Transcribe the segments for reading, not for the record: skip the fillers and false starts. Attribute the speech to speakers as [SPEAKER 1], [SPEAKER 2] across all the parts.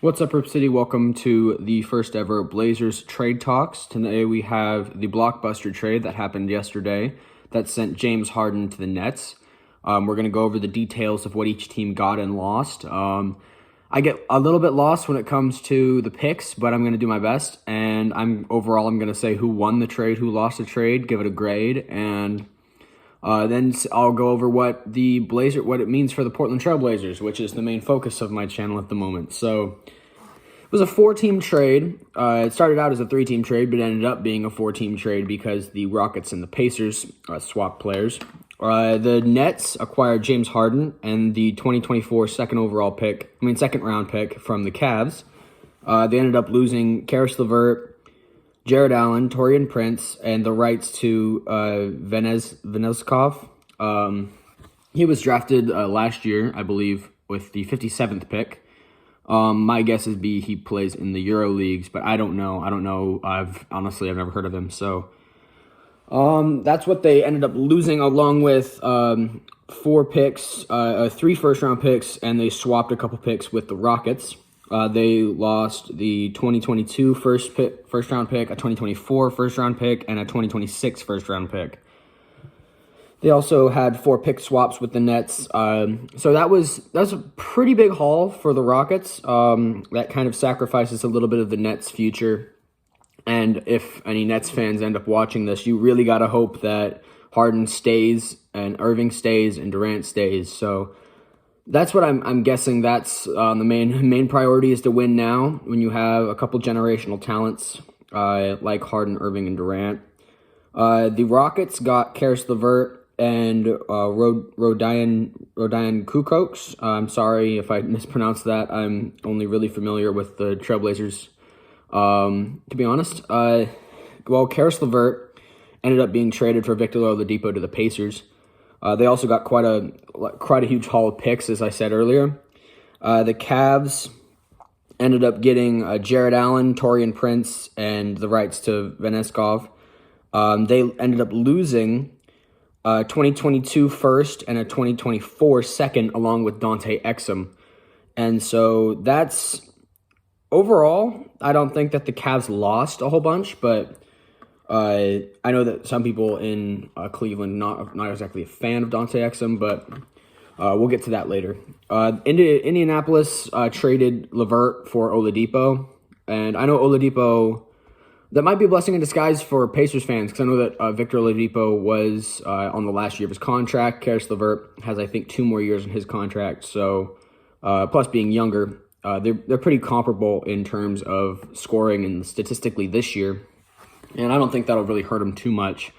[SPEAKER 1] What's up, Rip City? Welcome to the first ever Blazers trade talks. Today we have the blockbuster trade that happened yesterday that sent James Harden to the Nets. We're going to go over the details of what each team got and lost. I get a little bit lost when it comes to the picks, but I'm going to do my best. And I'm going to say who won the trade, who lost the trade, give it a grade, and then I'll go over what it means for the Portland Trail Blazers, which is the main focus of my channel at the moment. So it was a 4-team trade. It started out as a 3-team trade, but ended up being a 4-team trade because the Rockets and the Pacers swapped players. The Nets acquired James Harden and the 2024 second round pick from the Cavs. They ended up losing Karis LeVert, Jared Allen, Taurean Prince, and the rights to Venezkov. He was drafted last year, I believe, with the 57th pick. My guess is he plays in the Euro leagues, but I don't know. I've never heard of him. So that's what they ended up losing, along with 4 picks, 3 first-round picks, and they swapped a couple picks with the Rockets. They lost the 2022 first-round pick, a 2024 first-round pick, and a 2026 first-round pick. They also had 4 pick swaps with the Nets. So that's a pretty big haul for the Rockets. That kind of sacrifices a little bit of the Nets' future. And if any Nets fans end up watching this, you really got to hope that Harden stays and Irving stays and Durant stays. So that's what I'm guessing. That's the main priority is to win now when you have a couple generational talents like Harden, Irving, and Durant. The Rockets got Karis LeVert and Rodion Kukoc. I'm sorry if I mispronounced that. I'm only really familiar with the Trailblazers, to be honest. Karis LeVert ended up being traded for Victor Oladipo to the Pacers. They also got quite a huge haul of picks, as I said earlier. The Cavs ended up getting Jared Allen, Taurean Prince, and the rights to Venezkov. They ended up losing 2022 first and a 2024 second, along with Dante Exum. And so that's overall, I don't think that the Cavs lost a whole bunch, but I know that some people in Cleveland not exactly a fan of Dante Exum, but we'll get to that later. Indianapolis traded LeVert for Oladipo, and I know Oladipo, that might be a blessing in disguise for Pacers fans, because I know that Victor Oladipo was on the last year of his contract. Karis LeVert has, I think, 2 more years in his contract, so plus being younger, they're pretty comparable in terms of scoring and statistically this year. And I don't think that'll really hurt him too much.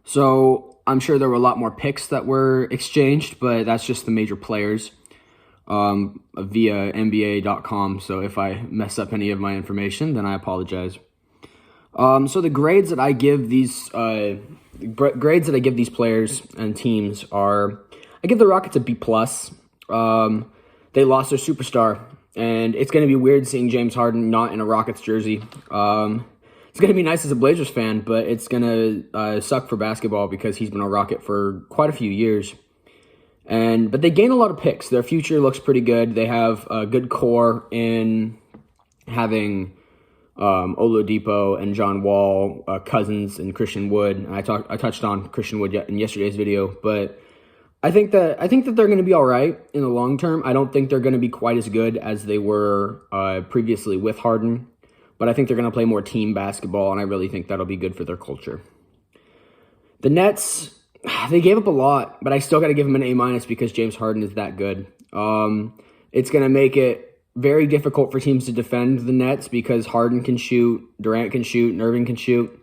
[SPEAKER 1] So I'm sure there were a lot more picks that were exchanged, but that's just the major players via NBA.com. So if I mess up any of my information, then I apologize. So the grades that I give these players and teams are, I give the Rockets a B+. They lost their superstar, and it's going to be weird seeing James Harden not in a Rockets jersey. It's going to be nice as a Blazers fan, but it's going to suck for basketball because he's been a Rocket for quite a few years. But they gain a lot of picks. Their future looks pretty good. They have a good core in having Oladipo and John Wall, Cousins, and Christian Wood. I touched on Christian Wood in yesterday's video, but I think that they're going to be all right in the long term. I don't think they're going to be quite as good as they were previously with Harden. But I think they're going to play more team basketball, and I really think that'll be good for their culture. The Nets, they gave up a lot, but I still got to give them an A- because James Harden is that good. It's going to make it very difficult for teams to defend the Nets because Harden can shoot, Durant can shoot, and Irving can shoot.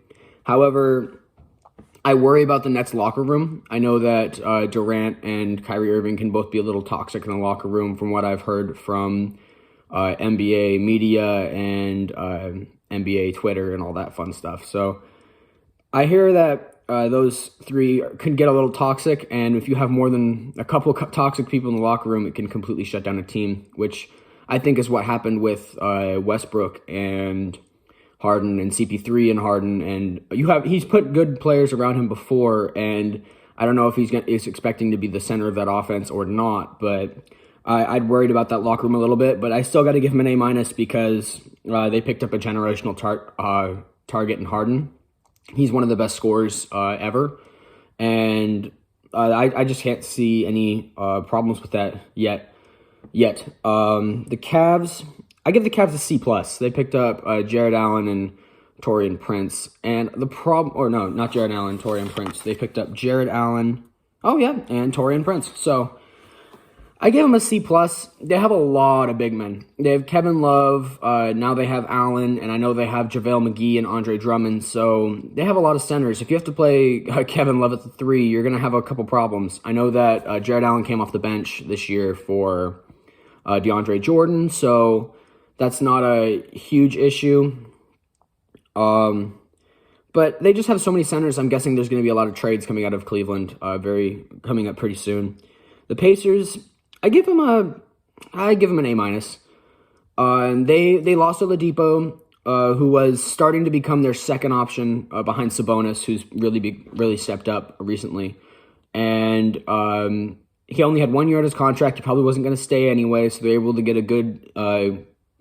[SPEAKER 1] However, I worry about the Nets locker room. I know that Durant and Kyrie Irving can both be a little toxic in the locker room from what I've heard from NBA media and NBA Twitter and all that fun stuff. So I hear that those 3 can get a little toxic, and if you have more than a couple of toxic people in the locker room, it can completely shut down a team, which I think is what happened with Westbrook and Harden and CP3 and Harden. And he's put good players around him before, and I don't know if he's expecting to be the center of that offense or not, but I'd worried about that locker room a little bit, but I still got to give him an A- because they picked up a generational target in Harden. He's one of the best scorers ever, and I just can't see any problems with that yet. The Cavs, I give the Cavs a C+. They picked up Jared Allen and Taurean Prince, and the problem, or no, not Jared Allen, Taurean Prince. They picked up Jared Allen, and Taurean Prince. So I give them a C+. They have a lot of big men. They have Kevin Love. Now they have Allen, and I know they have JaVale McGee and Andre Drummond. So they have a lot of centers. If you have to play Kevin Love at the 3, you're going to have a couple problems. I know that Jared Allen came off the bench this year for DeAndre Jordan, so that's not a huge issue. But they just have so many centers. I'm guessing there's going to be a lot of trades coming out of Cleveland, coming up pretty soon. The Pacers, I give them an A-. They lost Oladipo, who was starting to become their second option behind Sabonis, who's really stepped up recently. And he only had 1 year on his contract. He probably wasn't going to stay anyway, so they're able to get a good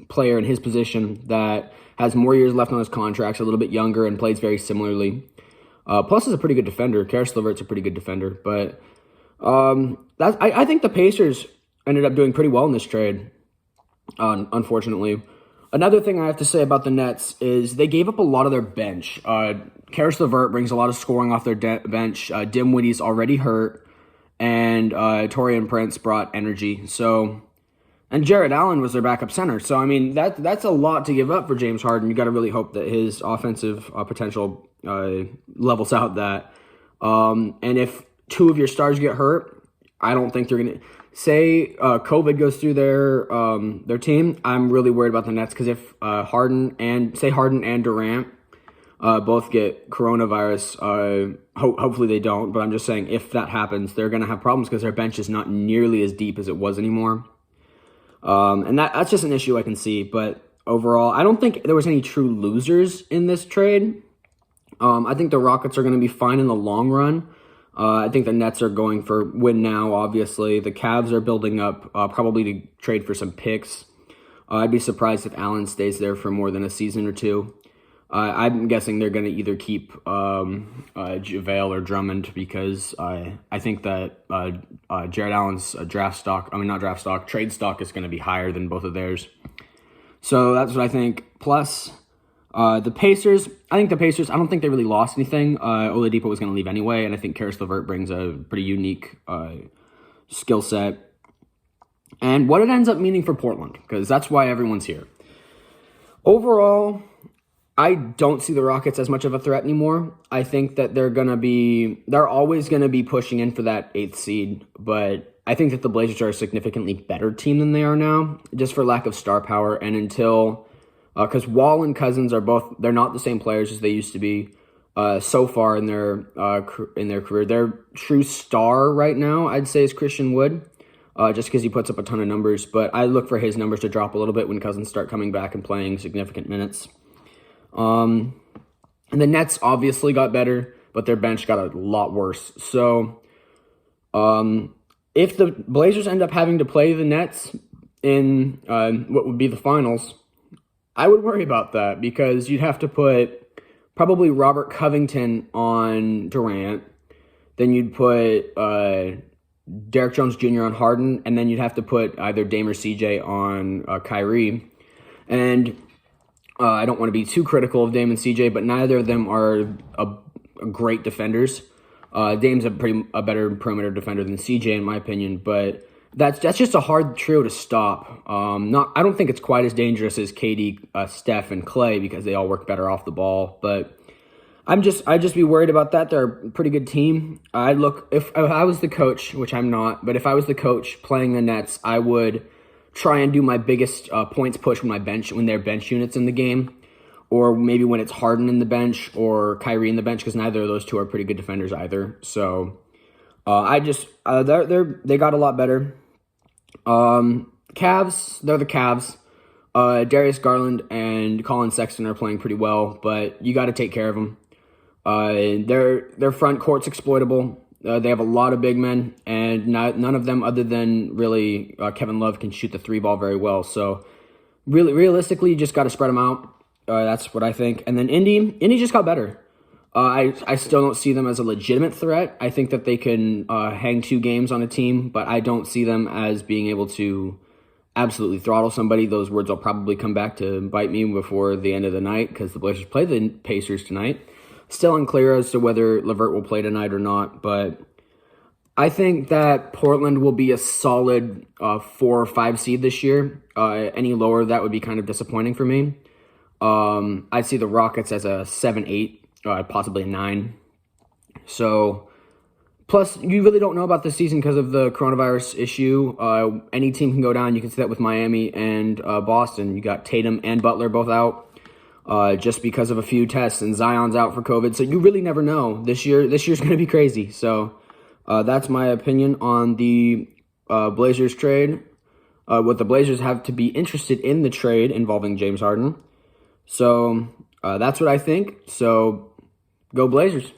[SPEAKER 1] player in his position that has more years left on his contract, a little bit younger, and plays very similarly. Plus is a pretty good defender. Karis LeVert's a pretty good defender. But I think the Pacers ended up doing pretty well in this trade, unfortunately. Another thing I have to say about the Nets is they gave up a lot of their bench. Karis LeVert brings a lot of scoring off their bench. Dinwiddie's already hurt, and Taurean Prince brought energy. And Jared Allen was their backup center. So, I mean, that's a lot to give up for James Harden. You got to really hope that his offensive potential levels out that. And if 2 of your stars get hurt, I don't think they're going to... Say COVID goes through their team, I'm really worried about the Nets because if Harden and Durant both get coronavirus, hopefully they don't, but I'm just saying if that happens, they're going to have problems because their bench is not nearly as deep as it was anymore. And that's just an issue I can see. But overall, I don't think there was any true losers in this trade. I think the Rockets are going to be fine in the long run. I think the Nets are going for win now, obviously. The Cavs are building up probably to trade for some picks. I'd be surprised if Allen stays there for more than a season or 2. I'm guessing they're going to either keep JaVale or Drummond because I think that Jared Allen's trade stock is going to be higher than both of theirs. So that's what I think. Plus, the Pacers, I don't think they really lost anything. Oladipo was going to leave anyway, and I think Karis LeVert brings a pretty unique skill set. And what it ends up meaning for Portland, because that's why everyone's here. Overall, I don't see the Rockets as much of a threat anymore. I think that they're always going to be pushing in for that 8th seed, but I think that the Blazers are a significantly better team than they are now, just for lack of star power, and until... because Wall and Cousins they're not the same players as they used to be so far in their career. Their true star right now, I'd say, is Christian Wood, just because he puts up a ton of numbers. But I look for his numbers to drop a little bit when Cousins start coming back and playing significant minutes. And the Nets obviously got better, but their bench got a lot worse. So if the Blazers end up having to play the Nets in what would be the finals, I would worry about that because you'd have to put probably Robert Covington on Durant. Then you'd put Derrick Jones Jr. on Harden. And then you'd have to put either Dame or CJ on Kyrie. And I don't want to be too critical of Dame and CJ, but neither of them are great defenders. Dame's a better perimeter defender than CJ, in my opinion, but... That's just a hard trio to stop. I don't think it's quite as dangerous as KD, Steph, and Clay because they all work better off the ball. But I'd just be worried about that. They're a pretty good team. If I was the coach, which I'm not, but if I was the coach playing the Nets, I would try and do my biggest points push when their bench unit's in the game, or maybe when it's Harden in the bench or Kyrie in the bench because neither of those two are pretty good defenders either. So they got a lot better. Cavs, they're the Cavs. Darius Garland and Colin Sexton are playing pretty well, but you got to take care of them. Their front court's exploitable. They have a lot of big men, and none of them, other than really Kevin Love, can shoot the three ball very well. So, really, realistically, you just got to spread them out. That's what I think. And then Indy just got better. I still don't see them as a legitimate threat. I think that they can hang 2 games on a team, but I don't see them as being able to absolutely throttle somebody. Those words will probably come back to bite me before the end of the night because the Blazers play the Pacers tonight. Still unclear as to whether LeVert will play tonight or not, but I think that Portland will be a solid 4 or 5 seed this year. Any lower, that would be kind of disappointing for me. I'd see the Rockets as a 7-8, possibly a 9. So, plus, you really don't know about this season because of the coronavirus issue. Any team can go down. You can see that with Miami and Boston. You got Tatum and Butler both out just because of a few tests, and Zion's out for COVID. So you really never know. This year's going to be crazy. So that's my opinion on the Blazers trade. What the Blazers have to be interested in the trade involving James Harden. So that's what I think. So go Blazers.